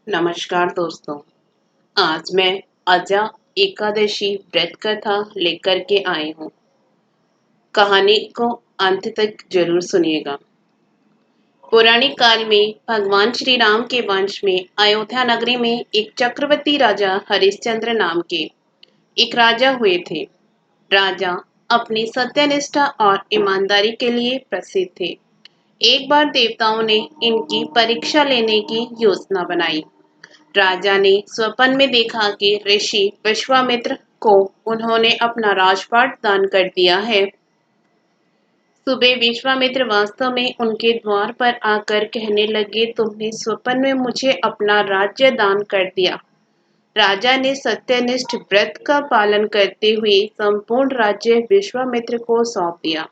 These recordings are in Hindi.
नमस्कार दोस्तों। आज मैं अजा एकादशी व्रत कथा लेकर के आई हूँ। कहानी को अंत तक जरूर सुनिएगा। पौराणिक काल में भगवान श्री राम के वंश में अयोध्या नगरी में एक चक्रवर्ती राजा हरिश्चंद्र नाम के एक राजा हुए थे। राजा अपनी सत्यनिष्ठा और ईमानदारी के लिए प्रसिद्ध थे। एक बार देवताओं ने इनकी परीक्षा लेने की योजना बनाई। राजा ने स्वप्न में देखा कि ऋषि विश्वामित्र को उन्होंने अपना राजपाट दान कर दिया है। सुबह विश्वामित्र वास्तव में उनके द्वार पर आकर कहने लगे, तुमने स्वप्न में मुझे अपना राज्य दान कर दिया। राजा ने सत्यनिष्ठ व्रत का पालन करते हुए संपूर्ण राज्य विश्वामित्र को सौंप दिया।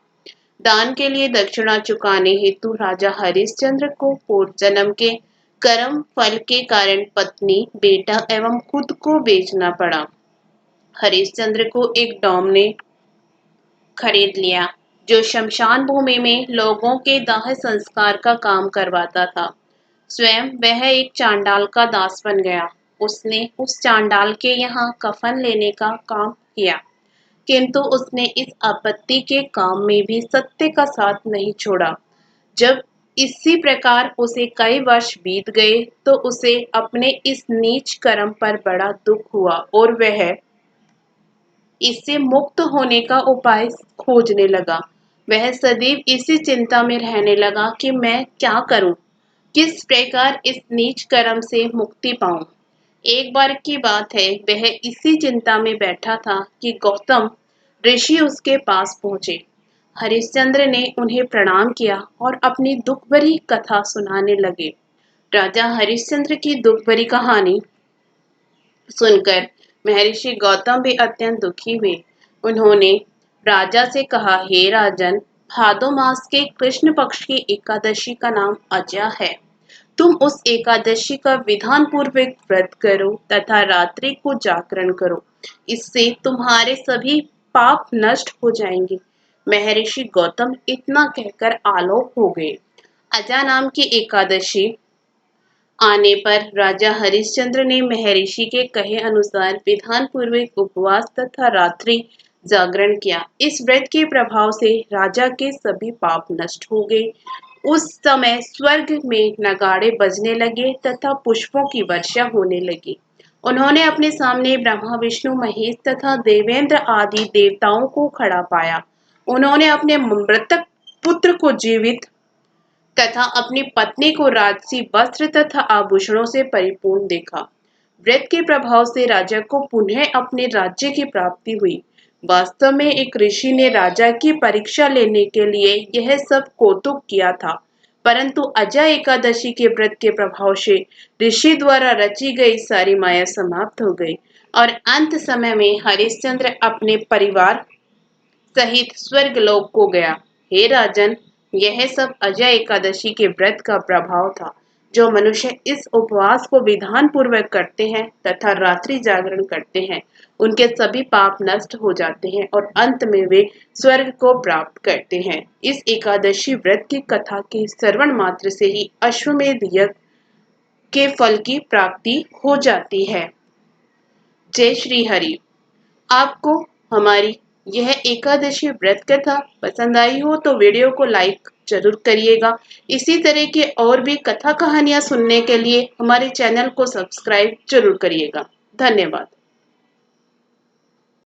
दान के लिए दक्षिणा चुकाने हेतु राजा हरिश्चंद्र को पूर्व जन्म के कर्म फल के कारण पत्नी, बेटा एवं खुद को बेचना पड़ा। हरिश्चंद्र को एक डॉम ने खरीद लिया, जो शमशान भूमि में लोगों के दाह संस्कार का काम करवाता था। स्वयं वह एक चांडाल का दास बन गया। उसने उस चांडाल के यहाँ कफन लेने का काम किया, किंतु उसने इस आपत्ति के काम में भी सत्य का साथ नहीं छोड़ा। जब इसी प्रकार उसे कई वर्ष बीत गए तो उसे अपने इस नीच कर्म पर बड़ा दुख हुआ और वह इससे मुक्त होने का उपाय खोजने लगा। वह सदैव इसी चिंता में रहने लगा कि मैं क्या करूं, किस प्रकार इस नीच कर्म से मुक्ति पाऊं। एक बार की बात है, वह इसी चिंता में बैठा था कि गौतम ऋषि उसके पास पहुंचे। हरिश्चंद्र ने उन्हें प्रणाम किया और अपनी दुख भरी कथा सुनाने लगे। राजा हरिश्चंद्र की दुख भरी कहानी सुनकर महर्षि गौतम भी अत्यंत दुखी हुए। उन्होंने राजा से कहा, हे राजन, भादो मास के कृष्ण पक्ष की एकादशी का नाम अजय है। तुम उस एकादशी का विधान पूर्वक व्रत करो तथा रात्रि को जागरण करो। इससे तुम्हारे सभी पाप नष्ट हो जाएंगे। महर्षि गौतम इतना कहकर आलोक हो गए। अजा नाम की एकादशी आने पर राजा हरिश्चंद्र ने महर्षि के कहे अनुसार विधान पूर्वक उपवास तथा रात्रि जागरण किया। इस व्रत के प्रभाव से राजा के सभी पाप नष्ट हो गए। उस समय स्वर्ग में नगाड़े बजने लगे तथा पुष्पों की वर्षा होने लगी। उन्होंने अपने सामने ब्रह्मा, विष्णु, महेश तथा देवेंद्र आदि देवताओं को खड़ा पाया। उन्होंने अपने मृतक पुत्र को जीवित तथा अपनी पत्नी को राजसी वस्त्र तथा आभूषणों से परिपूर्ण देखा। व्रत के प्रभाव से राजा को पुनः अपने राज्य की प्राप्ति हुई। वास्तव में एक ऋषि ने राजा की परीक्षा लेने के लिए यह सब कौतुक किया था, परंतु अजय एकादशी के व्रत के प्रभाव से ऋषि द्वारा रची गई सारी माया समाप्त हो गई और अंत समय में हरिश्चंद्र अपने परिवार सहित स्वर्ग लोक को गया। हे राजन, यह सब अजय एकादशी के व्रत का प्रभाव था। जो मनुष्य इस उपवास को विधान पूर्वक करते हैं तथा रात्रि जागरण करते हैं, उनके सभी पाप नष्ट हो जाते हैं और अंत में वे स्वर्ग को प्राप्त करते हैं। इस एकादशी व्रत की कथा के श्रवण मात्र से ही अश्वमेध यज्ञ के फल की प्राप्ति हो जाती है। जय श्री हरि। आपको हमारी यह एकादशी व्रत कथा पसंद आई हो तो वीडियो को लाइक जरूर करिएगा। इसी तरह के और भी कथा कहानियां सुनने के लिए हमारे चैनल को सब्सक्राइब जरूर करिएगा। धन्यवाद।